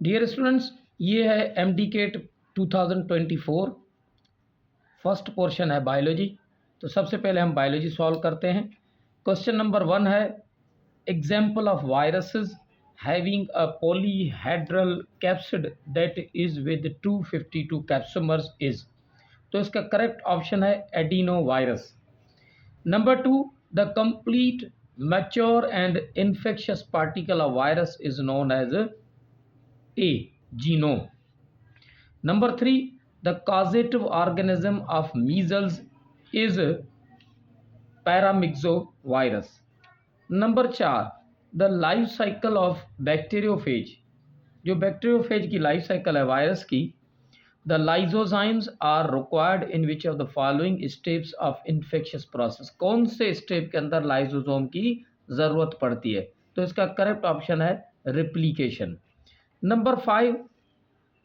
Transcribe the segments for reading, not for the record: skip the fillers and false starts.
Dear students, ये है MDCAT 2024 first portion है बायोलॉजी। तो सबसे पहले हम बायोलॉजी सॉल्व करते हैं। क्वेश्चन नंबर 1 है example of viruses having a polyhedral capsid that is with 252 capsomers is. तो इसका करेक्ट ऑप्शन है adenovirus. Number 2, the complete mature and infectious particle of virus is known as A. Genome. Number 3, the causative organism of measles is paramyxovirus. Number 4, the life cycle of bacteriophage. जो bacteriophage की life cycle है virus की, the lysozymes are required in which of the following steps of infectious process. कौन से step के अंदर lysosome की ज़रूरत पड़ती है? तो इसका करेक्ट ऑप्शन है replication. Number 5,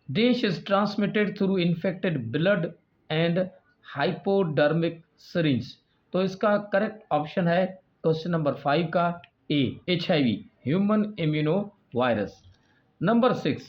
dish is transmitted through infected blood and hypodermic syringe. तो इसका करेक्ट ऑप्शन है क्वेश्चन नंबर 5 का A, HIV, human immuno virus. Number 6,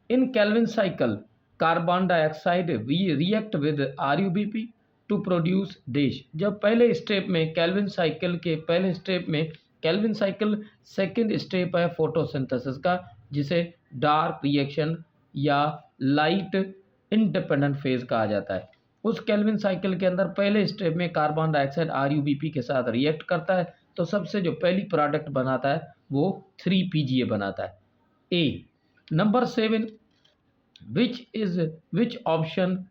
in Calvin cycle carbon dioxide react with RUBP to produce dash. जब पहले step में Calvin cycle के पहले step में कैल्विन साइकिल सेकेंड स्टेप है फोटोसिंथेसिस का, जिसे डार्क रिएक्शन या लाइट इंडिपेंडेंट फेज कहा जाता है। उस कैल्विन साइकिल के अंदर पहले स्टेप में कार्बन डाइऑक्साइड RUBP के साथ रिएक्ट करता है, तो सबसे जो पहली प्रोडक्ट बनाता है वो 3PGA बनाता है। A. Number 7, which option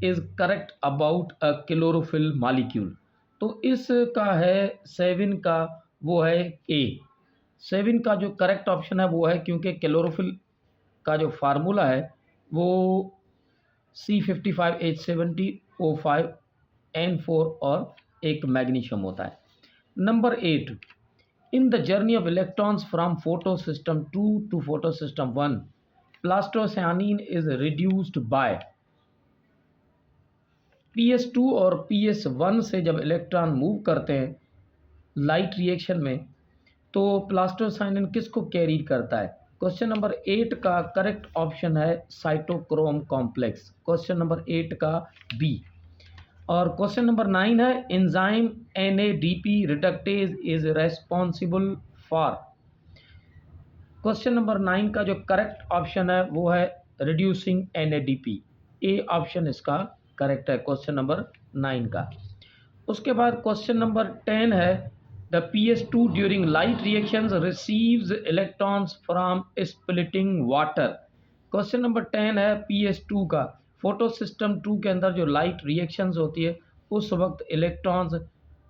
is correct about a chlorophyll molecule. तो इसका है 7 का वो है ए। 7 का जो करेक्ट ऑप्शन है वो है, क्योंकि क्लोरोफिल का जो फार्मूला है वो C55H70O5N4 और एक मैग्नीशियम होता है। Number 8, in the journey of electrons from photosystem 2 to photosystem 1 plastocyanin is reduced by. PS2 और PS1 से जब इलेक्ट्रॉन मूव करते हैं लाइट रिएक्शन में, तो प्लास्टोसाइनिन किसको कैरी करता है? क्वेश्चन नंबर 8 का करेक्ट ऑप्शन है साइटोक्रोम कॉम्प्लेक्स। क्वेश्चन नंबर 8 का बी। और क्वेश्चन नंबर 9 है enzyme NADP reductase is responsible for. Question number 9 का जो करेक्ट ऑप्शन है वो है रिड्यूसिंग NADP। ए ऑप्शन इसका करेक्ट है क्वेश्चन नंबर 9 का। उसके बाद क्वेश्चन नंबर 10 है the PS2 during light reactions receives electrons from splitting water। Question number 10 है PS2 का। फोटो सिस्टम 2 के अंदर जो लाइट रिएक्शंस होती है उस वक्त इलेक्ट्रॉन्स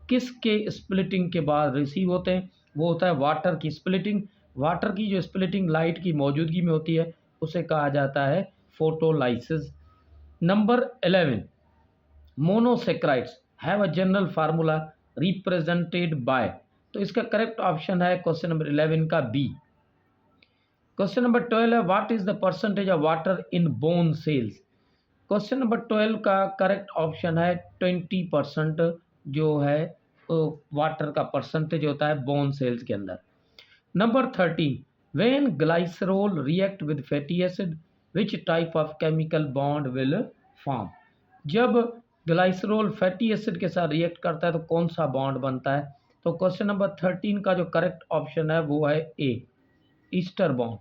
किसके स्प्लिटिंग के बाद रिसीव होते हैं? वो होता है वाटर की स्प्लिटिंग। वाटर की जो स्प्लिटिंग लाइट की मौजूदगी में होती है उसे कहा जाता है photolysis. Number 11, monosaccharides have a general formula represented by. तो इसका करेक्ट ऑप्शन है क्वेश्चन नंबर 11 का बी। क्वेश्चन नंबर 12 है what is the percentage of water in bone cells. Question number 12 का करेक्ट ऑप्शन है 20% जो है वाटर का परसेंटेज होता है बोन सेल्स के अंदर। Number 13, when glycerol react with fatty acid which type of chemical bond will form. जब ग्लाइसरोल फैटी एसिड के साथ रिएक्ट करता है तो कौन सा बॉन्ड बनता है? तो क्वेश्चन नंबर 13 का जो करेक्ट ऑप्शन है वो है A, ester bond.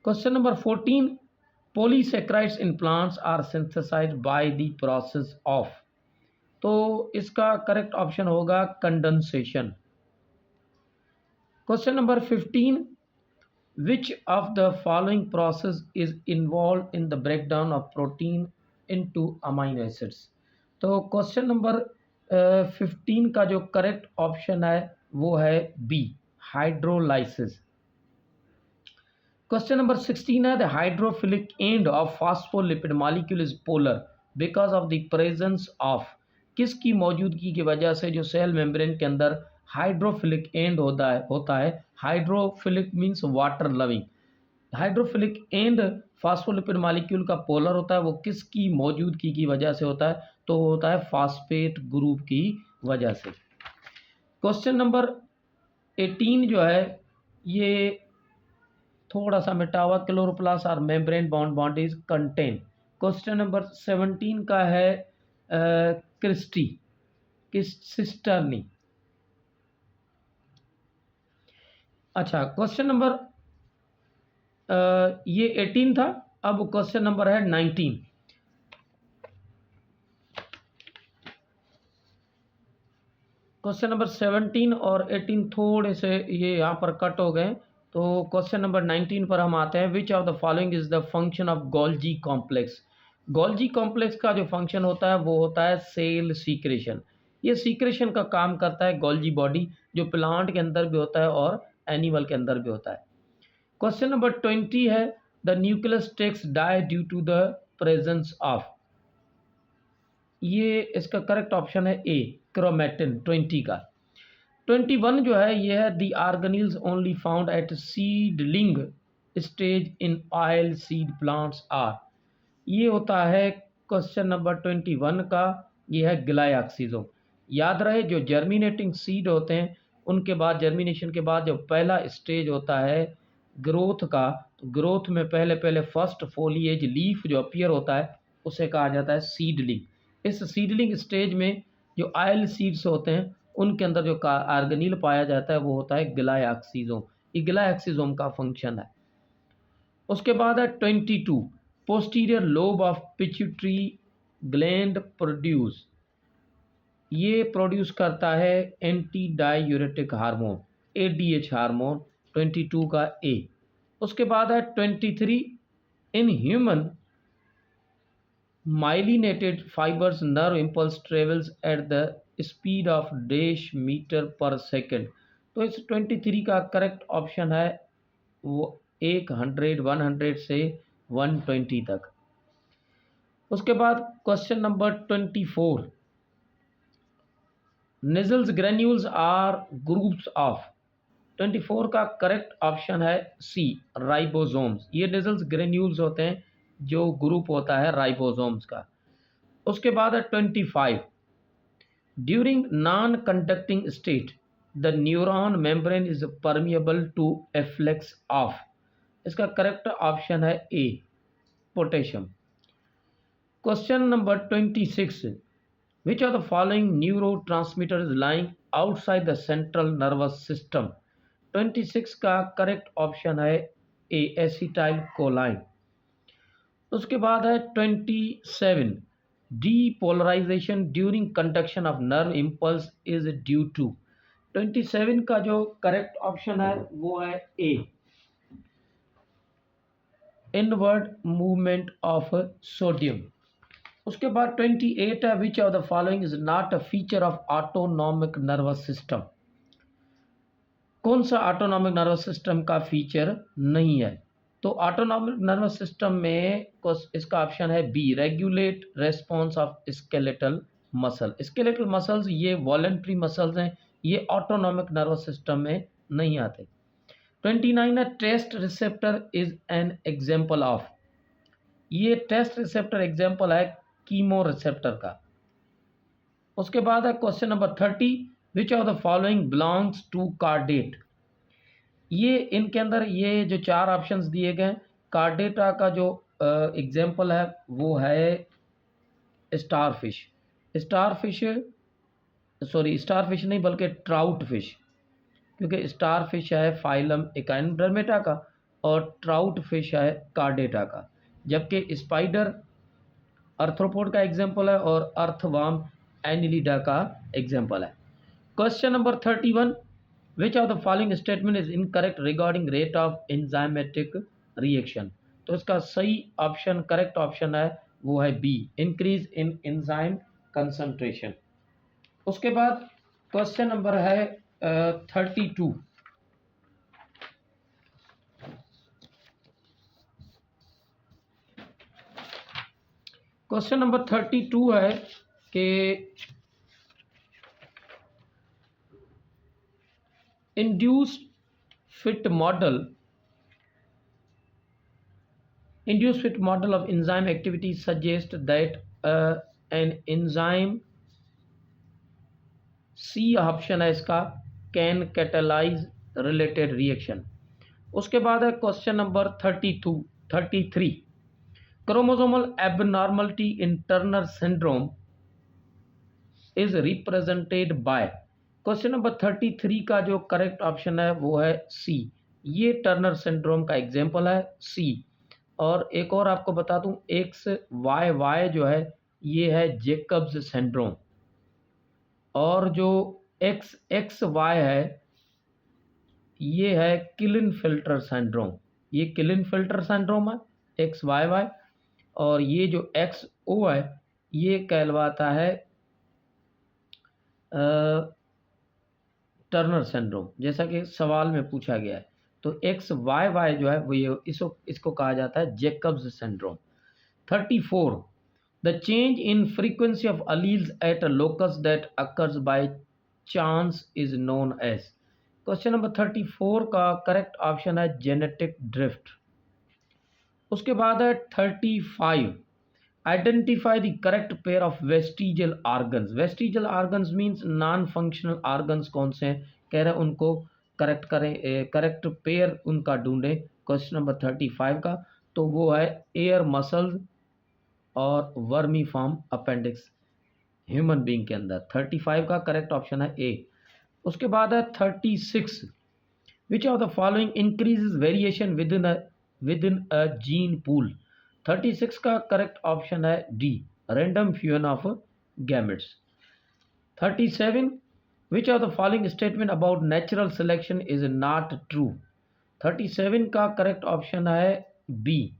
Question number 14, polysaccharides in plants are synthesized by the process of. तो इसका करेक्ट ऑप्शन होगा condensation. Question number 15, which of the following process is involved in the breakdown of protein into amino acids. तो question number 15 का जो correct option है वो है B, hydrolysis. Question number 16 है the hydrophilic end of phospholipid molecule is polar because of the presence of. किसकी मौजूदगी की वजह से जो सेल मेम्ब्रेन के अंदर हाइड्रोफिलिक एंड होता है hydrophilic means water loving. Hydrophilic and phospholipid molecule का पोलर होता है, वो किसकी मौजूदगी की वजह से होता है? तो होता है फास्फेट ग्रुप की वजह से। क्वेश्चन नंबर 18 जो है ये थोड़ा सा मिटा हुआ, क्लोरोप्लास्ट और membrane bond is contain. Question number 17 का है क्रिस्टी किस सिस्टर्नी। अच्छा, क्वेश्चन नंबर ये 18 था, अब क्वेश्चन नंबर है 19। क्वेश्चन नंबर 17 और 18 थोड़े से ये यहाँ पर कट हो गए, तो क्वेश्चन नंबर 19 पर हम आते हैं। विच of the following is the function of Golgi complex. Golgi complex का जो फंक्शन होता है वो होता है सेल सीक्रेशन। ये सीक्रेशन का काम करता है गोल्जी बॉडी, जो प्लांट के अंदर भी होता है और एनिमल के अंदर भी होता है। क्वेश्चन नंबर 20 है the nucleus takes dye due to the presence of. ये इसका करेक्ट ऑप्शन है ए, क्रोमेटिन 20 का। 21 जो है ये है the organelles only found at seedling stage in oil seed plants are. ये होता है क्वेश्चन नंबर 21 का, ये है ग्लाइऑक्सीजोम। याद रहे जो जर्मिनेटिंग सीड होते हैं उनके बाद जर्मिनेशन के बाद जो पहला स्टेज होता है ग्रोथ का, तो ग्रोथ में पहले पहले फर्स्ट फोलिएज लीफ जो अपीयर होता है उसे कहा जाता है सीडलिंग। इस सीडलिंग स्टेज में जो ऑयल सीड्स होते हैं उनके अंदर जो ऑर्गेनील पाया जाता है वो होता है ग्लाइऑक्सीजोम। ये ग्लाइऑक्सीजोम का फंक्शन है। उसके बाद है 22 posterior lobe of pituitary gland produce. ये प्रोड्यूस करता है anti diuretic hormone, ADH hormone, 22 का ए। उसके बाद है 23 in human myelinated fibres nerve impulse travels at the speed of dash metre per second. तो इस 23 का करेक्ट ऑप्शन है वो 100 से 120 तक। उसके बाद question number 24 Nissl's granules are groups of. 24 का करेक्ट ऑप्शन है सी, राइबोसोम्स। ये नेजल्स ग्रेन्यूल्स होते हैं जो ग्रुप होता है राइबोसोम्स का। उसके बाद है 25 during non conducting state the neuron membrane is permeable to efflux of. इसका करेक्ट ऑप्शन है A, potassium. Question number 26 which of the following neurotransmitter is lying outside the central nervous system. 26 का correct option है ए, acetyl कोलाइन। उसके बाद है 27 depolarization during conduction of nerve impulse is due to. 27 का जो correct option है वो है A, inward movement of sodium. उसके बाद 28 है which of the following is not a feature of autonomic nervous system. कौन सा ऑटोनॉमिक नर्वस सिस्टम का फीचर नहीं है? तो ऑटोनॉमिक नर्वस सिस्टम में इसका ऑप्शन है B, regulate response of skeletal muscle. Skeletal muscles ये वॉलेंट्री मसल्स हैं, ये ऑटोनॉमिक नर्वस सिस्टम में नहीं आते। 29 है taste receptor is an example of. ये टेस्ट रिसेप्टर एग्जाम्पल है कीमो रिसेप्टर का। उसके बाद है question number 30 which of the following belongs to chordate. ये इनके अंदर ये जो चार ऑप्शंस दिए गए, कार्डेटा का जो एग्जाम्पल है वो है स्टारफिश। स्टारफिश नहीं बल्कि ट्राउट फिश, क्योंकि स्टारफिश है फाइलम एकाइनड्रमेटा का और ट्राउट फिश है कार्डेटा का, जबकि स्पाइडर आर्थ्रोपोड का एग्जाम्पल है और अर्थवर्म एनिलिडा का एग्जाम्पल है। Question number 31 which of the following statement is incorrect regarding rate of enzymatic reaction. तो इसका सही ऑप्शन, करेक्ट ऑप्शन है वो है B, increase in enzyme concentration. उसके बाद क्वेश्चन नंबर है 32 क्वेश्चन नंबर 32 है कि induced fit model of enzyme activity suggests that an enzyme, C option है इसका, can catalyze related reaction। उसके बाद है question number 33, chromosomal abnormality in Turner syndrome is represented by. Question number 33 का जो करेक्ट ऑप्शन है वो है सी। ये टर्नर सिंड्रोम का एग्जाम्पल है सी। और एक और आपको बता दूं, एक्स वाई वाई जो है ये है जेकब्स सिंड्रोम, और जो एक्स एक्स वाई है ये है किलिनफिल्टर सिंड्रोम। ये किलिनफिल्टर सिंड्रोम है एक्स वाई वाई, और ये जो एक्स ओ है ये कहलवाता है टर्नर सिंड्रोम, जैसा कि सवाल में पूछा गया है। तो एक्स वाई वाई जो है वो ये इसको कहा जाता है Jacobs syndrome. 34, the change in frequency of alleles at a locus that occurs by chance is known as. Question number 34 का करेक्ट ऑप्शन है जेनेटिक ड्रिफ्ट। उसके बाद है 35, identify the correct pair of vestigial organs. Vestigial organs means non functional organs कौन से हैं, कह रहे हैं उनको करेक्ट करें, करेक्ट पेयर उनका ढूंढें। क्वेश्चन नंबर 35 का तो वो है एयर मसल्स और vermi form appendix human being के अंदर। 35 का करेक्ट ऑप्शन है ए। उसके बाद है 36, which of the following increases variation within a gene pool. 36 का करेक्ट ऑप्शन है D, random fusion of gametes. 37, which of the following statement about natural selection is not true. 37 का correct option है B,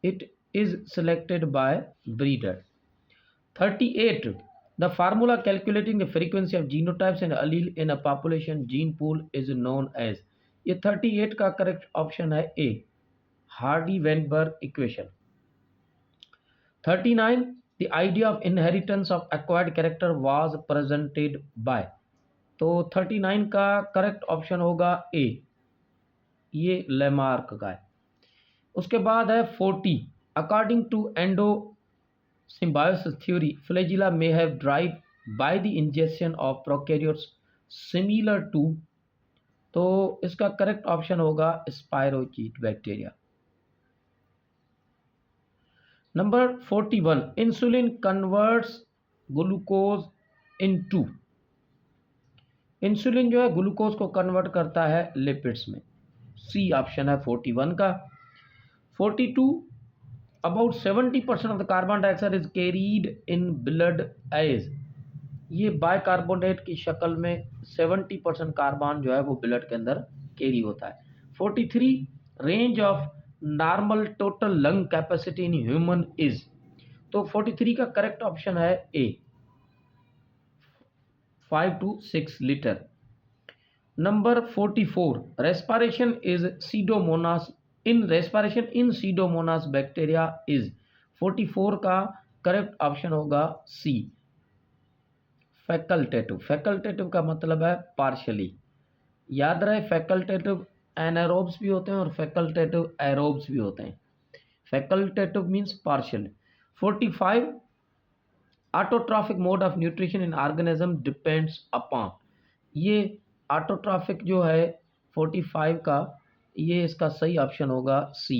it is selected by breeder. 38, the formula calculating the frequency of genotypes and allele in a population gene pool is known as. ये 38 का correct option है ए, Hardy-Weinberg equation. 39, the idea of inheritance of acquired character was presented by। तो 39 का correct option होगा ए, ये Lamarck का है। उसके बाद है 40, according to endo symbiosis theory flagella may have derived by the ingestion of prokaryotes similar to। तो इसका करेक्ट ऑप्शन होगा spirochete bacteria. Number 41, insulin converts glucose into. Insulin जो है ग्लूकोज को कन्वर्ट करता है लिपिड्स में, सी ऑप्शन है 41 का। 42, about 70% of the carbon dioxide is carried in blood as. ये बाइकार्बोनेट की शक्ल में 70% कार्बन जो है वो ब्लड के अंदर कैरी होता है। 43, range of normal total lung capacity in human is. तो 43 का करेक्ट ऑप्शन है ए, 5 to 6 litre. Number 44, respiration is Pseudomonas in Pseudomonas bacteria is. 44 का करेक्ट ऑप्शन होगा सी, फैकल्टेटिव। फैकल्टेटिव का मतलब है पार्शली, याद रहे फैकल्टेटिव एनारोब्स भी होते हैं और फैकल्टेटिव एरोब्स भी होते हैं। Facultative means partial. 45, autotrophic mode of nutrition in organism depends upon. ये ऑटोट्रॉफिक जो है 45 का, ये इसका सही ऑप्शन होगा सी।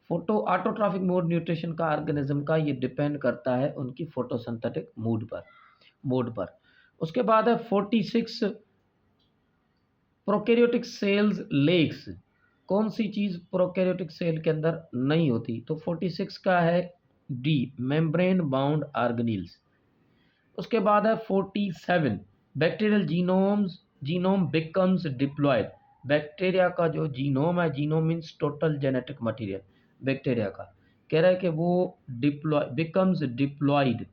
ऑटोट्रॉफिक मोड न्यूट्रिशन का ऑर्गेनिज्म का ये डिपेंड करता है उनकी फोटोसिंथेटिक मोड पर। उसके बाद है 46, प्रोकैरियोटिक सेल्स लेग्स। कौन सी चीज़ प्रोकैरियोटिक सेल के अंदर नहीं होती, तो 46 का है डी, मेम्ब्रेन बाउंड ऑर्गेनील्स। उसके बाद है 47, bacterial genome becomes diploid. Bacteria का जो जीनोम है, genome means total genetic material bacteria का, कह रहा है कि वो बिकम्स डिप्लॉयड।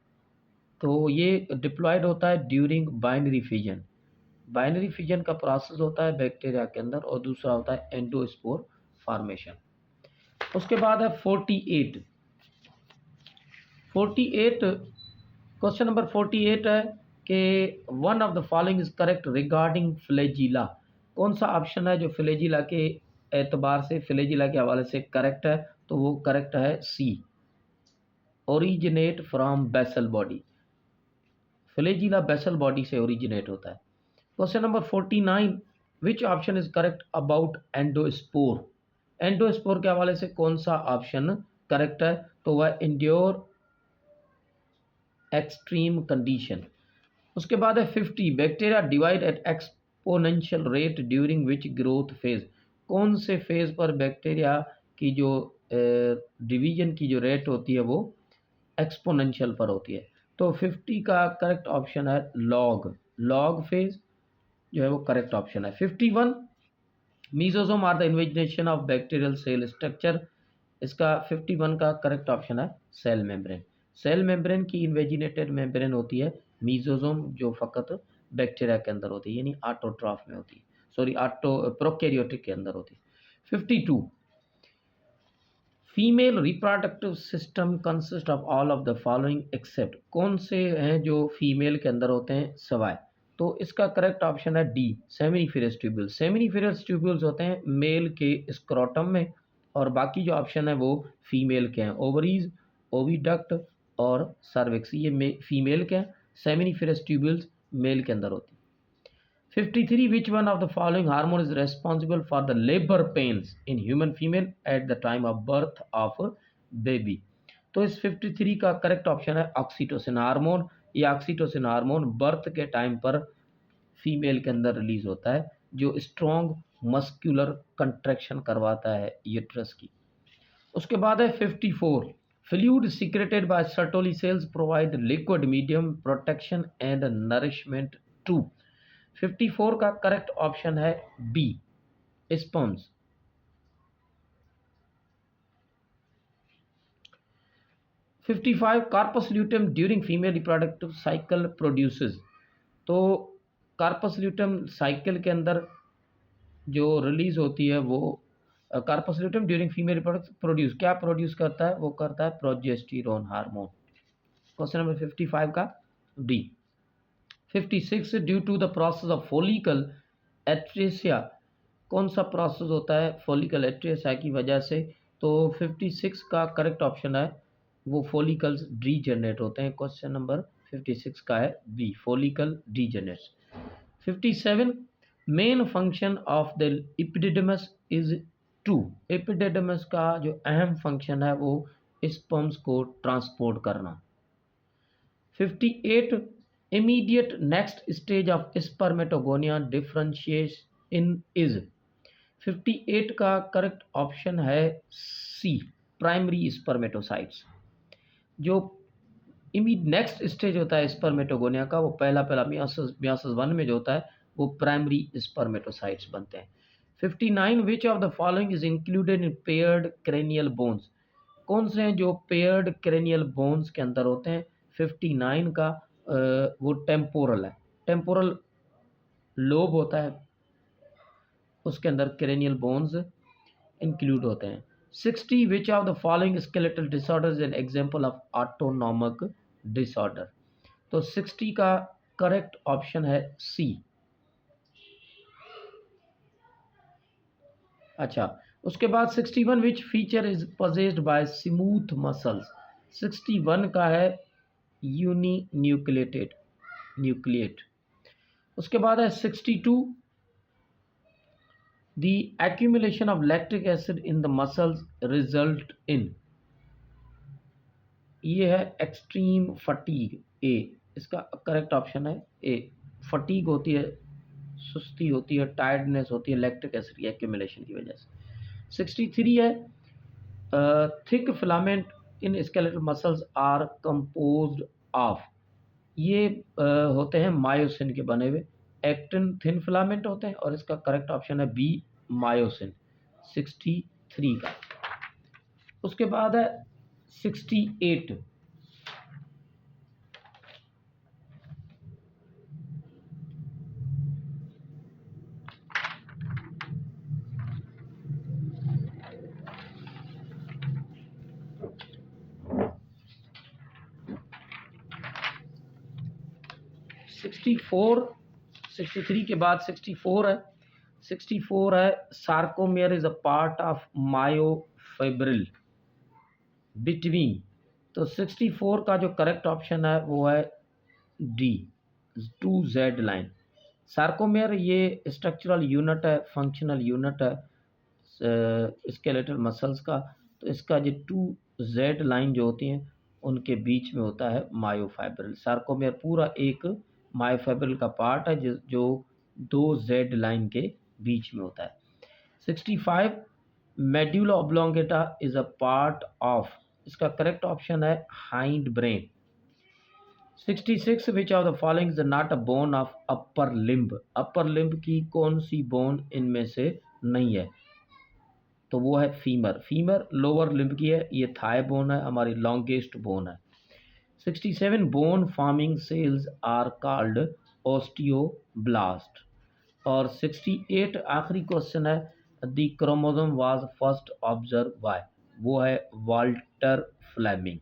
तो ये डिप्लॉयड होता है during binary fission. Binary fission का प्रोसेस होता है बैक्टीरिया के अंदर, और दूसरा होता है एंडोस्पोर फॉर्मेशन। उसके बाद है 48, क्वेश्चन नंबर 48 है कि one of the following is correct regarding flagella. कौन सा ऑप्शन है जो फ्लैजिला के एतबार से, फ्लैजिला के हवाले से करेक्ट है, तो वो करेक्ट है C, originate from basal body. Flagella basal body से ओरिजिनेट होता है। Question number 49, which option is correct about endospore? Endospore के हवाले से कौन सा ऑप्शन करेक्ट है? तो वह इंड्योर एक्सट्रीम कंडीशन। उसके बाद है 50, bacteria divide at exponential rate during which growth phase? कौन से फेज पर बैक्टीरिया की जो डिवीजन की जो रेट होती है वो एक्सपोनेंशियल पर होती है? तो 50 का करेक्ट ऑप्शन है लॉग फेज जो है वो करेक्ट ऑप्शन है। 51, mesosome are the invagination of bacterial cell structure? इसका 51 का करेक्ट ऑप्शन है सेल मेम्ब्रेन। सेल मेम्ब्रेन की इन्वेजिनेटेड मेम्ब्रेन होती है मीजोसोम, जो फ़कत बैक्टीरिया के अंदर होती है, यानी ऑटोट्रॉफ में होती है, सॉरी ऑटो प्रोकैरियोटिक के अंदर होती है। 52, female reproductive system consist of all of the following except? कौन से हैं जो फीमेल के अंदर होते हैं सवाए? तो इसका करेक्ट ऑप्शन है D, seminiferous tubules. Seminiferous tubules होते हैं मेल के स्क्रोटम में, और बाकी जो ऑप्शन है वो फीमेल के हैं, ओवरीज, ओविडक्ट और सर्विक्स, ये फीमेल के हैं। सेमिनिफेरस ट्यूब्यूल्स मेल के अंदर होती है। 53, which one of the following hormone is responsible for the labor pains in human female at the time of birth of baby? तो इस 53 का करेक्ट ऑप्शन है ऑक्सीटोसिन हार्मोन। ये ऑक्सीटोसिन हार्मोन बर्थ के टाइम पर फीमेल के अंदर release होता है, जो स्ट्रॉन्ग मस्कुलर कंट्रैक्शन करवाता है यूट्रस की। उसके बाद है 54, fluid secreted by Sertoli cells provide liquid medium protection and nourishment to? 54 का करेक्ट ऑप्शन है B, sperms. 55, corpus luteum during female reproductive cycle produces? तो कार्पस ल्यूटेम साइकिल के अंदर जो रिलीज होती है वो corpus luteum during female reproductive produce क्या प्रोड्यूस करता है? वो करता है प्रोजेस्टेरोन हार्मोन। क्वेश्चन नंबर 55 का D. 56, due to the process of follicle atresia? कौन सा प्रोसेस होता है फॉलिकल एट्रेसिया की वजह से? तो 56 का करेक्ट ऑप्शन है वो फॉलिकल्स डीजनरेट होते हैं। क्वेश्चन नंबर 56 का है B, follicle degenerate. 57, main function of the epididymis is to? Epididymis का जो अहम फंक्शन है वो स्पर्म्स को ट्रांसपोर्ट करना। 58, immediate next stage of spermatogonia differentiation in is? 58 का करेक्ट ऑप्शन है सी, प्राइमरी स्पर्मेटोसाइट्स। जो नेक्स्ट स्टेज होता है स्पर्मेटोगोनिया का, वो पहला मियोसिस 1 में जो होता है वो प्राइमरी स्पर्मेटोसाइट्स बनते हैं। 59, विच of the following is included in paired cranial bones? कौन से हैं जो पेयर्ड क्रेनियल बोन्स के अंदर होते हैं? 59 का वो टेम्पोरल है, टेम्पोरल लोब होता है, उसके अंदर क्रेनियल बोन्स इंक्लूड होते हैं। 60, विच of the following skeletal disorder is an example of autonomic disorder? तो 60 का करेक्ट ऑप्शन है सी। अच्छा, उसके बाद 61, which feature is possessed by smooth muscles? 61 का है यूनी न्यूक्लिएट। उसके बाद है 62, the accumulation of lactic acid in the muscles result in? ये है एक्सट्रीम फटीग, ए, इसका करेक्ट ऑप्शन है ए। फटीग होती है, सुस्ती होती है, टायर्डनेस होती है लैक्टिक एसिड की एक्यूमुलेशन की वजह से। 63 है thick filament in skeletal muscles are composed of? ये होते हैं मायोसिन के बने हुए, एक्टिन थिन फिलामेंट होते हैं, और इसका करेक्ट ऑप्शन है बी, मायोसिन। 63 का। उसके बाद है 68, 64, 63 के बाद 64 है। 64 है sarcomere is a part of myofibril between? तो 64 का जो करेक्ट ऑप्शन है वो है डी, 2Z लाइन। सार्कोमेयर ये स्ट्रक्चरल यूनिट है, फंक्शनल यूनिट है स्केलेटल मसल्स का। तो इसका जो 2Z लाइन जो होती हैं उनके बीच में होता है मायोफाइब्रिल। सार्कोमेयर पूरा एक मायोफाइब्रिल का पार्ट है जो 2Z लाइन के बीच में होता है। 65 medulla oblongata is a part of, इसका करेक्ट ऑप्शन है hind brain. 66 which of the following is not a bone of upper limb, upper limb की कौन सी बोन इनमें से नहीं है? तो वो है फीमर। फीमर लोअर लिम्ब की है, ये थाई बोन है, हमारी लॉन्गेस्ट बोन है। 67 bone forming cells are called osteoblast. और 68 आखिरी क्वेश्चन है, the chromosome was first observe by, वो है वाल्टर फ्लेमिंग।